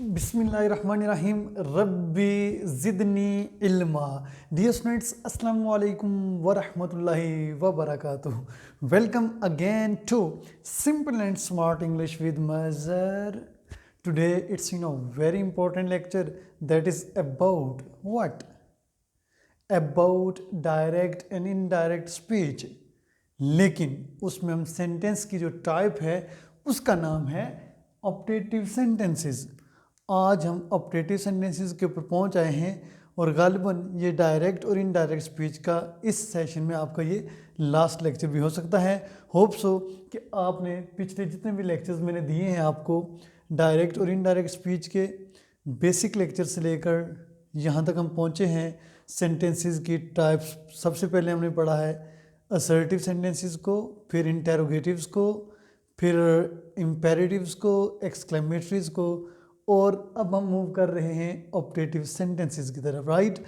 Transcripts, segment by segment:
बिस्मिल्लाहिर्रहमानिर्रहीम रब्बी ज़िदनी इल्मा। Dear students, अस्सलाम वालेकुम वरहमतुल्लाहि वबरकातुहू। Welcome again to simple and smart English with Mazhar. Today it's very important lecture that is about what, about direct and indirect speech. लेकिन उसमें हम सेंटेंस की जो टाइप है उसका नाम है ऑप्टेटिव सेंटेंसेस। आज हम ऑप्टेटिव सेंटेंसेस के ऊपर पहुंच आए हैं और गालिबन ये डायरेक्ट और इनडायरेक्ट स्पीच का इस सेशन में आपका ये लास्ट लेक्चर भी हो सकता है। होप सो कि आपने पिछले जितने भी लेक्चर्स मैंने दिए हैं आपको डायरेक्ट और इनडायरेक्ट स्पीच के बेसिक लेक्चर से लेकर यहाँ तक हम पहुँचे हैं। सेंटेंसेस की टाइप्स सबसे पहले हमने पढ़ा है असर्टिव सेंटेंसेस को, फिर इंटेरोगेटिव्स को, फिर इम्पेरेटिव्स को, एक्सक्लेमेटरीज को, और अब हम मूव कर रहे हैं ऑप्टेटिव सेंटेंसेस की तरफ। राइट,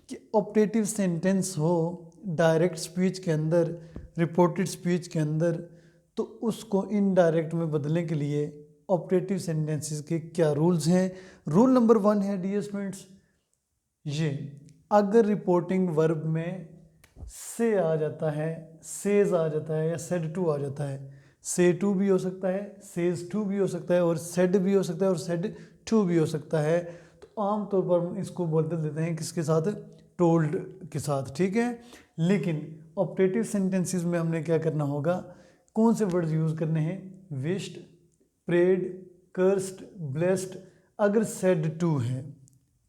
कि ऑप्टेटिव सेंटेंस हो डायरेक्ट स्पीच के अंदर, रिपोर्टेड स्पीच के अंदर, तो उसको इनडायरेक्ट में बदलने के लिए ऑप्टेटिव सेंटेंसेस के क्या रूल्स हैं। रूल नंबर 1 है डियर स्टूडेंट्स, ये अगर रिपोर्टिंग वर्ब में से आ जाता है, सेज आ जाता है या सेड टू आ जाता है, से टू भी हो सकता है, सेज टू भी हो सकता है, और सेड भी हो सकता है, और सेड टू भी हो सकता है, तो आमतौर पर हम इसको बदल देते हैं किसके साथ, टोल्ड के साथ। ठीक है, लेकिन ऑप्टेटिव सेंटेंसेस में हमने क्या करना होगा, कौन से वर्ड्स यूज़ करने हैं, विश्ड, प्रेड, कर्स्ड, ब्लेस्ड, अगर सेड टू है।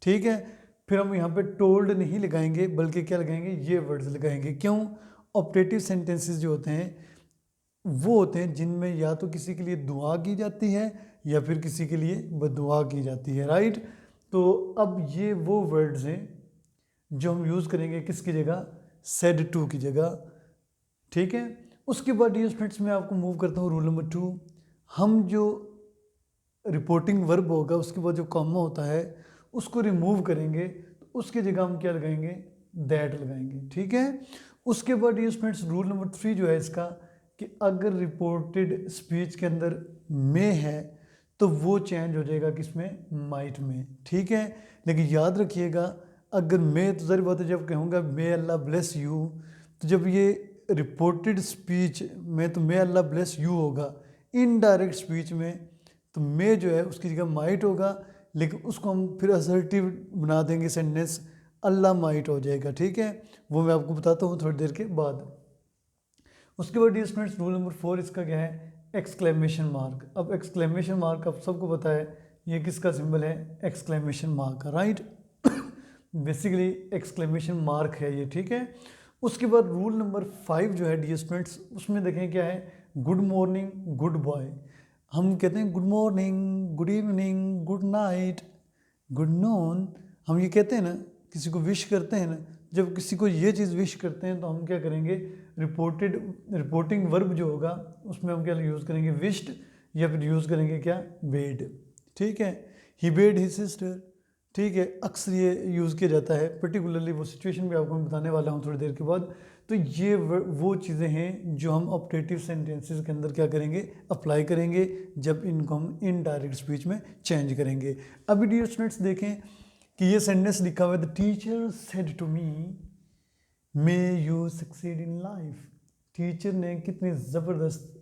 ठीक है, फिर हम यहाँ पे टोल्ड नहीं लगाएंगे बल्कि क्या लगाएंगे, ये वर्ड्स लगाएंगे। क्यों, ऑप्टेटिव सेंटेंसेस जो होते हैं वो होते हैं जिनमें या तो किसी के लिए दुआ की जाती है या फिर किसी के लिए बदुआ की जाती है। राइट, तो अब ये वो वर्ड्स हैं जो हम यूज़ करेंगे किसकी जगह, सेड टू की जगह। ठीक है, उसके बाद ये स्टूडेंट्स मैं आपको मूव करता हूँ रूल नंबर 2। हम जो रिपोर्टिंग वर्ब होगा उसके बाद जो कॉमा होता है उसको रिमूव करेंगे, तो उसकी जगह हम क्या लगाएंगे, दैट लगाएंगे। ठीक है, उसके बाद ये स्टूडेंट्स रूल नंबर 3 जो है इसका, कि अगर रिपोर्टेड स्पीच के अंदर में है तो वो चेंज हो जाएगा किसमें, माइट में। ठीक है, लेकिन याद रखिएगा अगर मैं, तो ज़रूर बात है जब कहूँगा मे अल्लाह ब्लेस यू, तो जब ये रिपोर्टेड स्पीच में तो मे अल्लाह ब्लेस यू होगा, इनडायरेक्ट स्पीच में तो मे जो है उसकी जगह माइट होगा, लेकिन उसको हम फिर असर्टिव बना देंगे सेंटेंस, अल्लाह माइट हो जाएगा। ठीक है, वो मैं आपको बताता हूँ थोड़ी देर के बाद। उसके बाद स्टूडेंट्स रूल नंबर 4 इसका क्या है, एक्सक्लेमेशन मार्क। अब एक्सक्लेमेशन मार्क आप सबको पता है ये किसका सिंबल है, एक्सक्लेमेशन मार्क का। राइट, बेसिकली एक्सक्लेमेशन मार्क है ये। ठीक है, उसके बाद रूल नंबर 5 जो है डियर स्टूडेंट्स, उसमें देखें क्या है, गुड मॉर्निंग, गुड बॉय। हम कहते हैं good morning, good evening, good night, good noon, हम ये कहते हैं ना, किसी को विश करते हैं ना, जब किसी को ये चीज़ विश करते हैं तो हम क्या करेंगे, रिपोर्टिंग वर्ब जो होगा उसमें हम क्या यूज़ करेंगे, विश्ड, या फिर यूज़ करेंगे क्या, बेड। ठीक है, ही बेड ही सिस्टर। ठीक है, अक्सर ये यूज़ किया जाता है, पर्टिकुलरली वो सिचुएशन भी आपको मैं बताने वाला हूँ थोड़ी देर के बाद। तो ये वो चीज़ें हैं जो हम ऑप्टेटिव सेंटेंसेस के अंदर क्या करेंगे, अप्लाई करेंगे जब इनको हम इनडायरेक्ट स्पीच में चेंज करेंगे। अभी डियर स्टूडेंट्स देखें कि ये सेंटेंस लिखा हुआ है, the teacher said to me may you succeed in life. Teacher ने कितनी ज़बरदस्त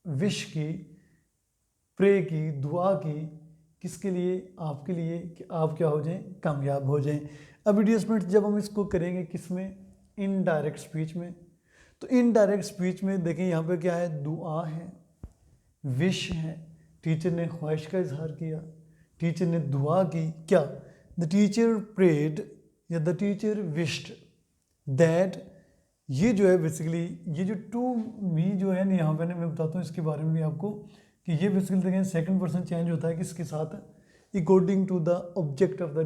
विश की, प्रे की, दुआ की, किसके लिए, आपके लिए, कि आप क्या हो जाएं, कामयाब हो जाएं। अब डियर स्टूडेंट्स जब हम इसको करेंगे किसमें, इनडायरेक्ट स्पीच में, तो इनडायरेक्ट स्पीच में देखें यहाँ पे क्या है, दुआ है, विश है, टीचर ने ख्वाहिश का इजहार किया, टीचर ने दुआ की, क्या, द टीचर प्रेड या द टीचर विश्ड दैट। ये जो है बेसिकली ये जो टू मी जो है ना यहाँ पे मैं बताता हूँ इसके बारे में भी आपको, कि ये बेसिकली देखें सेकंड पर्सन चेंज होता है किसके साथ, according to the object of the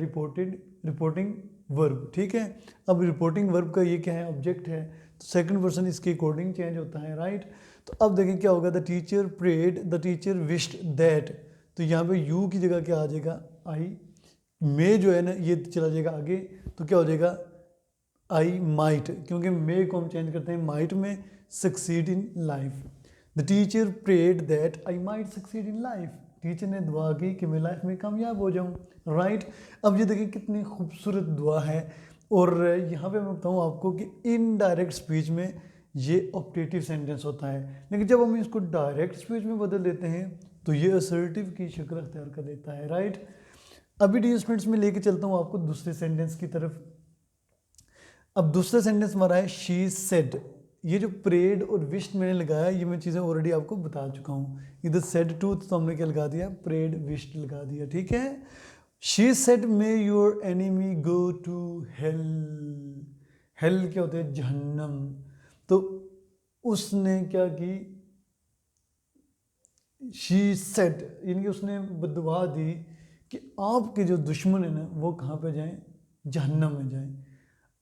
reporting verb. ठीक है, अब रिपोर्टिंग वर्ब का ये क्या है, ऑब्जेक्ट है, तो सेकंड पर्सन इसके अकॉर्डिंग चेंज होता है। राइट, तो अब देखें क्या होगा, the teacher prayed, the teacher wished that, तो यहाँ पे यू की जगह क्या आ जाएगा, आई, मे जो है ना ये चला जाएगा आगे, तो क्या हो जाएगा, आई माइट, क्योंकि मे को हम चेंज करते हैं माइट में, succeed in life. The teacher prayed that I might succeed in life. Teacher ने दुआ की कि मैं लाइफ में कामयाब हो जाऊं, राइट। अब ये देखिए कितनी खूबसूरत दुआ है। और यहाँ पे मैं बताऊँ आपको कि इनडायरेक्ट स्पीच में ये ऑप्टेटिव सेंटेंस होता है, लेकिन जब हम इसको डायरेक्ट स्पीच में बदल देते हैं तो ये असर्टिव की शक्ल अख्तियार कर लेता है, राइट। अभी डी स्टूडेंट्स में लेके चलता हूँ आपको दूसरे सेंटेंस की तरफ। अब दूसरा सेंटेंस हमारा है शी सेड। ये जो प्रेड और विश्ड मैंने लगाया, ये मैं चीज़ें ऑलरेडी आपको बता चुका हूँ। इधर सेड टू तो हमने क्या लगा दिया, प्रेड विश्ड लगा दिया, ठीक है। She said may your enemy go to hell. Hell क्या होता है, जहन्नम। तो उसने क्या की, शी सेड यानी कि उसने बददुआ दी कि आपके जो दुश्मन है ना वो कहाँ पे जाएं, जहन्नम में जाएं।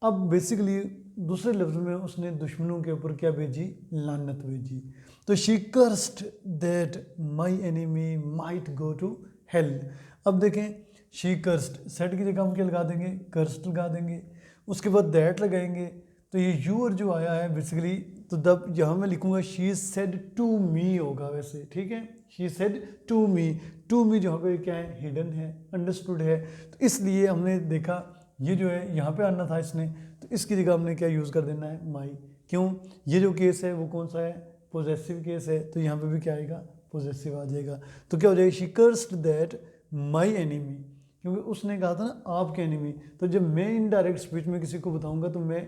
अब बेसिकली दूसरे लफ्ज़ में उसने दुश्मनों के ऊपर क्या भेजी, लानत भेजी। तो she cursed that my enemy might go to hell. अब देखें, शी कर्स्ड, सेड की जगह हम क्या लगा देंगे, कर्स्ड लगा देंगे, उसके बाद दैट लगाएंगे। तो ये यूर जो आया है बेसिकली, तो तब यहाँ मैं लिखूंगा शी सेड टू मी होगा वैसे, ठीक है। She said to me, to me जो यहाँ पे क्या है, हिडन है, अंडरस्टूड है। तो इसलिए हमने देखा ये जो है यहाँ पे आना था इसने, तो इसकी जगह हमने क्या यूज़ कर देना है, माई। क्यों, ये जो केस है वो कौन सा है, पोजेसिव केस है, तो यहाँ पे भी क्या आएगा, पोजेसिव आ जाएगा। तो क्या हो जाएगा, she cursed that my enemy, क्योंकि उसने कहा था ना आपके एनिमी। तो जब मैं इनडायरेक्ट स्पीच में किसी को बताऊंगा तो मैं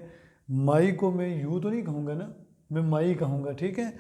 माई को मैं यू तो नहीं कहूँगा ना, मैं माई कहूँगा, ठीक है।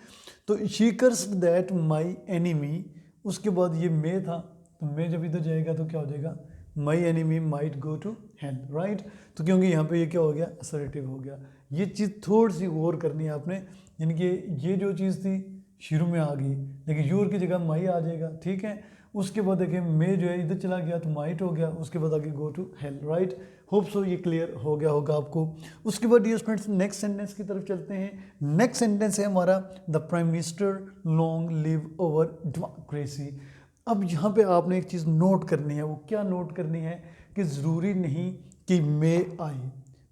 तो she cursed that my enemy, उसके बाद ये मैं था, तो मैं जब इधर जाएगा तो क्या हो जाएगा, my enemy might go to hell, right. तो क्योंकि यहाँ पे ये क्या हो गया, असर्टिव हो गया। ये चीज़ थोड़ी सी गौर करनी है आपने, यानी कि ये जो चीज़ थी शुरू में आ गई, लेकिन यूर की जगह माई आ जाएगा, ठीक है। उसके बाद देखिए मैं जो है इधर चला गया तो माइट हो गया, उसके बाद आगे go to hell, right. Hope so ये क्लियर हो गया होगा आपको। उसके बाद डियर स्टूडेंट्स नेक्स्ट सेंटेंस की तरफ चलते हैं। नेक्स्ट सेंटेंस है हमारा, the prime minister long live over democracy. अब यहाँ पे आपने एक चीज़ नोट करनी है, वो क्या नोट करनी है कि ज़रूरी नहीं कि मैं आई,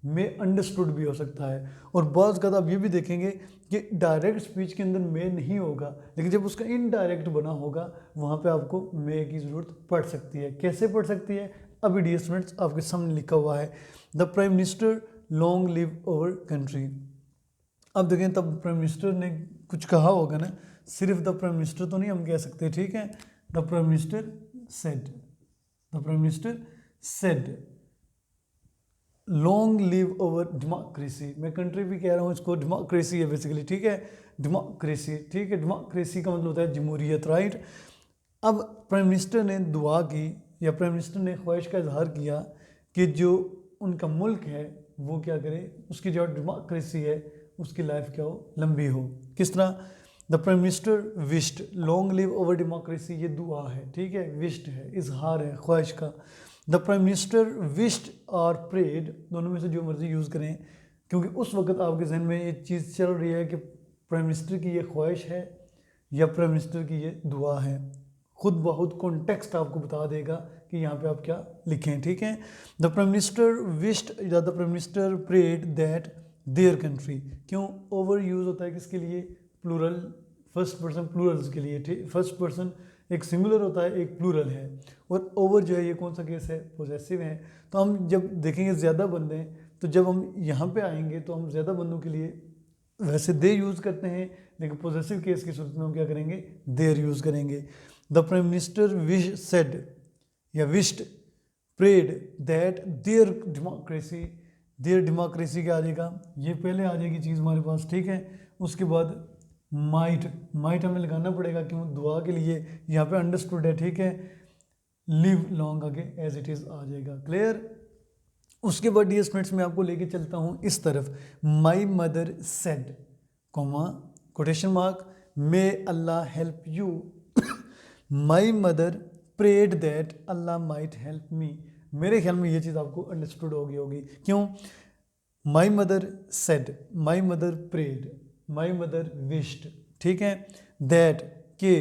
मैं अंडरस्टूड भी हो सकता है। और बहुत ज़्यादा आप ये भी देखेंगे कि डायरेक्ट स्पीच के अंदर मैं नहीं होगा, लेकिन जब उसका इनडायरेक्ट बना होगा वहाँ पे आपको मैं की ज़रूरत पड़ सकती है। कैसे पड़ सकती है, अभी डियर स्टूडेंट्स आपके सामने लिखा हुआ है, the prime minister long live over country. अब देखें, तब प्राइम मिनिस्टर ने कुछ कहा होगा ना, सिर्फ द प्राइम मिनिस्टर तो नहीं हम कह सकते, ठीक है। The prime minister said, the prime minister said long live over democracy. मैं कंट्री भी कह रहा हूँ, इसको डेमोक्रेसी है बेसिकली, ठीक है, डेमोक्रेसी, ठीक है। डेमोक्रेसी का मतलब होता है जमहूरियत, राइट। अब प्राइम मिनिस्टर ने दुआ की या प्राइम मिनिस्टर ने ख्वाहिश का इजहार किया कि जो उनका मुल्क है वो क्या करे, उसकी जो डेमोक्रेसी है उसकी लाइफ क्या हो, लंबी हो। किस तरह, the prime minister wished long live over democracy, ये दुआ है, ठीक है, विश्ड है, इजहार है ख्वाहिश का। द प्राइम मिनिस्टर विश्ड और प्रेड, दोनों में से जो मर्जी यूज़ करें, क्योंकि उस वक्त आपके जहन में ये चीज़ चल रही है कि प्राइम मिनिस्टर की ये ख्वाहिश है या प्राइम मिनिस्टर की ये दुआ है। खुद ब खुद कॉन्टेक्स्ट आपको बता देगा कि यहाँ पे आप क्या लिखें, ठीक है। द प्राइम मिनिस्टर विश्ड या the prime minister prayed that their country. क्यों ओवर यूज़ होता है, किसके लिए, प्लूरल, फर्स्ट पर्सन प्लूरल्स के लिए, ठीक। फर्स्ट पर्सन एक सिंगुलर होता है, एक प्लूरल है, और ओवर जो है ये कौन सा केस है, पोजेसिव है। तो हम जब देखेंगे ज़्यादा बंदे हैं, तो जब हम यहाँ पे आएंगे तो हम ज़्यादा बंदों के लिए वैसे दे यूज़ करते हैं, लेकिन पोजेसिव केस की सूरत में हम क्या करेंगे, देयर यूज़ करेंगे। The prime minister wish said या wished prayed that their democracy, their democracy क्या आ जाएगा, ये पहले आ जाएगी चीज़ हमारे पास, ठीक है। उसके बाद माइट, माइट हमें लगाना पड़ेगा क्यों, दुआ के लिए, यहाँ पे अंडरस्टूड है, ठीक है। लिव लॉन्ग आगे एज इट इज़ आ जाएगा, क्लियर। उसके बाद डियर स्टूडेंट्स मैं आपको लेके चलता हूँ इस तरफ, my mother said comma quotation mark may Allah help you, my mother prayed that Allah might help me. मेरे ख्याल में ये चीज़ आपको अंडरस्टूड होगी। क्यों, my mother said, my mother prayed, my mother wished, ठीक है, दैट के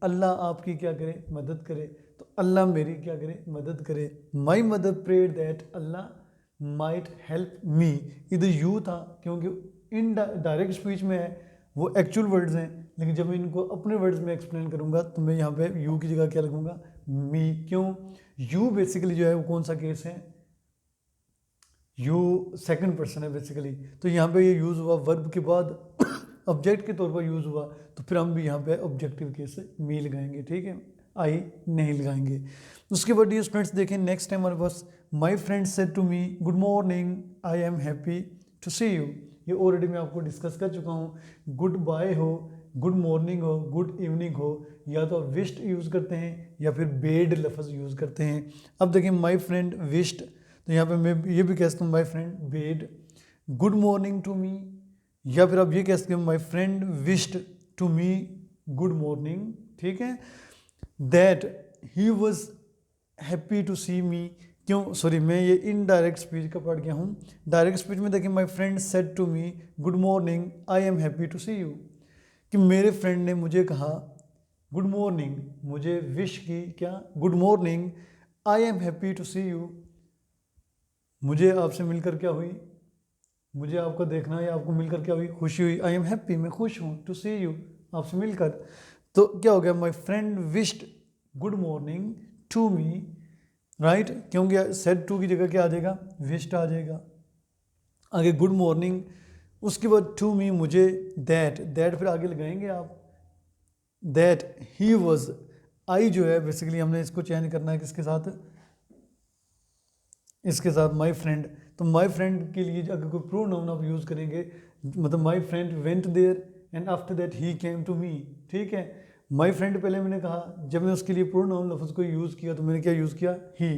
अल्लाह आपकी क्या करे, मदद करे, तो अल्लाह मेरी क्या करे, मदद करे। My mother prayed that Allah might help me, इधर यू था क्योंकि इन डायरेक्ट स्पीच में है, वो एक्चुअल वर्ड्स हैं, लेकिन जब मैं इनको अपने वर्ड्स में एक्सप्लेन करूँगा तो मैं यहाँ पे यू की जगह क्या लगूंगा, मी। क्यों? यू बेसिकली जो है वो कौन सा केस है, यू सेकंड पर्सन है बेसिकली, तो यहाँ पे ये यूज़ हुआ वर्ब के बाद ऑब्जेक्ट के तौर पर यूज़ हुआ, तो फिर हम भी यहाँ पे ऑब्जेक्टिव केस से मी लगाएंगे, ठीक है, आई नहीं लगाएंगे। उसके बाद डियर स्टूडेंट्स देखें नेक्स्ट टाइम हमारे पास, my friend said to me good morning I am happy to see you. ये ऑलरेडी मैं आपको डिस्कस कर चुका हूँ। गुड बाय हो, गुड मॉर्निंग हो, गुड इवनिंग हो, या तो आप विश्ड यूज़ करते हैं या फिर बेड लफ्ज़ यूज़ करते हैं। अब देखिए माई फ्रेंड विश्ड, तो यहाँ पे मैं ये भी कह सकता हूँ my friend bade. Good morning to me, या फिर आप ये कह सकते हैं my friend wished to me good morning, ठीक है। That he was happy to see me, क्यों, सॉरी मैं ये इनडायरेक्ट स्पीच का पढ़ गया हूँ। डायरेक्ट स्पीच में देखिए my friend said to me good morning I am happy to see you, कि मेरे फ्रेंड ने मुझे कहा गुड मॉर्निंग, मुझे विश की क्या, good morning, I am happy to see you, मुझे आपसे मिलकर क्या हुई, मुझे आपको देखना या आपको मिलकर क्या हुई, खुशी हुई। आई एम हैप्पी, मैं खुश हूँ, टू सी यू, आपसे मिलकर। तो क्या हो गया, my friend wished good morning to me, right, क्योंकि सेड टू की जगह क्या आ जाएगा, विश्ड आ जाएगा। आगे गुड मॉर्निंग, उसके बाद टू मी मुझे, दैट फिर आगे लगाएंगे आप, दैट ही वॉज, आई जो है बेसिकली हमने इसको चेंज करना है किसके साथ, इसके साथ माई फ्रेंड। तो माई फ्रेंड के लिए अगर कोई प्रोनाउन आप यूज़ करेंगे, मतलब my friend went there and after that he came to me, ठीक है। माई फ्रेंड पहले मैंने कहा, जब मैं उसके लिए प्रोनाउन लफ्ज़ को यूज़ किया तो मैंने क्या यूज़ किया, ही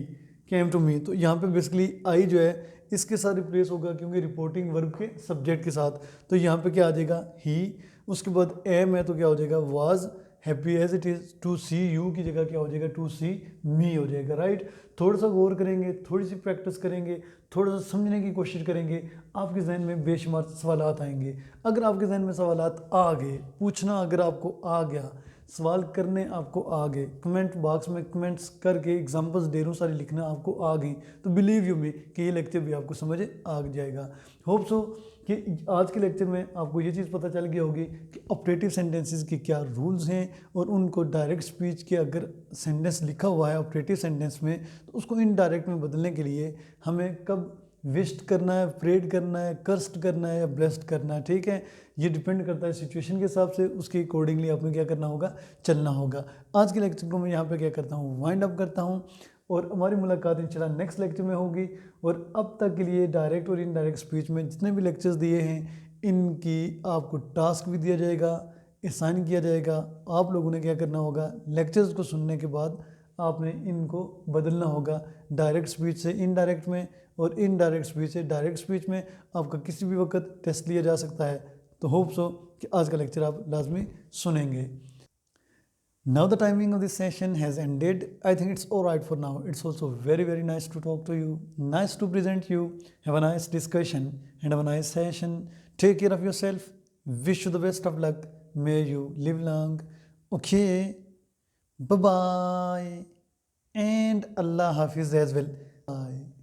केम टू मी। तो यहाँ पे बेसिकली आई जो है इसके साथ रिप्लेस होगा, क्योंकि रिपोर्टिंग वर्ब के सब्जेक्ट के साथ, तो यहाँ पे क्या आ जाएगा, ही। उसके बाद एम है तो क्या हो जाएगा, was happy as it is to see you की जगह क्या हो जाएगा, टू सी मी हो जाएगा, राइट। थोड़ा सा गौर करेंगे, थोड़ी सी प्रैक्टिस करेंगे, थोड़ा सा समझने की कोशिश करेंगे, आपके जहन में बेशुमार सवालात आएंगे। अगर आपके जहन में सवालात आ गए, पूछना अगर आपको आ गया, सवाल करने आपको आ गए, कमेंट बॉक्स में कमेंट्स करके एग्जांपल्स ढेरों सारी लिखना आपको आ गई, तो बिलीव यू मी कि ये लेक्चर भी आपको समझ आ जाएगा। होप सो कि आज के लेक्चर में आपको ये चीज़ पता चल गई होगी कि ऑप्टेटिव सेंटेंसेस के क्या रूल्स हैं, और उनको डायरेक्ट स्पीच के अगर सेंटेंस लिखा हुआ है ऑप्टेटिव सेंटेंस में, तो उसको इनडायरेक्ट में बदलने के लिए हमें कब विश्ड करना है, प्रेड करना है, कर्स्ड करना है या ब्लेस्ड करना है, ठीक है। ये डिपेंड करता है सिचुएशन के हिसाब से, उसके अकॉर्डिंगली आपको क्या करना होगा, चलना होगा। आज के लेक्चर को मैं यहाँ पे क्या करता हूँ, वाइंड अप करता हूँ, और हमारी मुलाकात इंशाल्लाह नेक्स्ट लेक्चर में होगी। और अब तक के लिए डायरेक्ट और इनडायरेक्ट स्पीच में जितने भी लेक्चर्स दिए हैं, इनकी आपको टास्क भी दिया जाएगा, असाइन किया जाएगा। आप लोगों ने क्या करना होगा, लेक्चर्स को सुनने के बाद आपने इनको बदलना होगा, डायरेक्ट स्पीच से इनडायरेक्ट में और इनडायरेक्ट स्पीच से डायरेक्ट स्पीच में। आपका किसी भी वक्त टेस्ट लिया जा सकता है। तो होप सो कि आज का लेक्चर आप लाजमी सुनेंगे। Now the timing of this session has ended. I think it's all right for now. It's also very nice to talk to you, nice to present you, have a nice discussion and have a nice session. Take care of yourself. Wish you the best of luck. May you live long. Okay. Bye bye. And Allah Hafiz as well. Bye.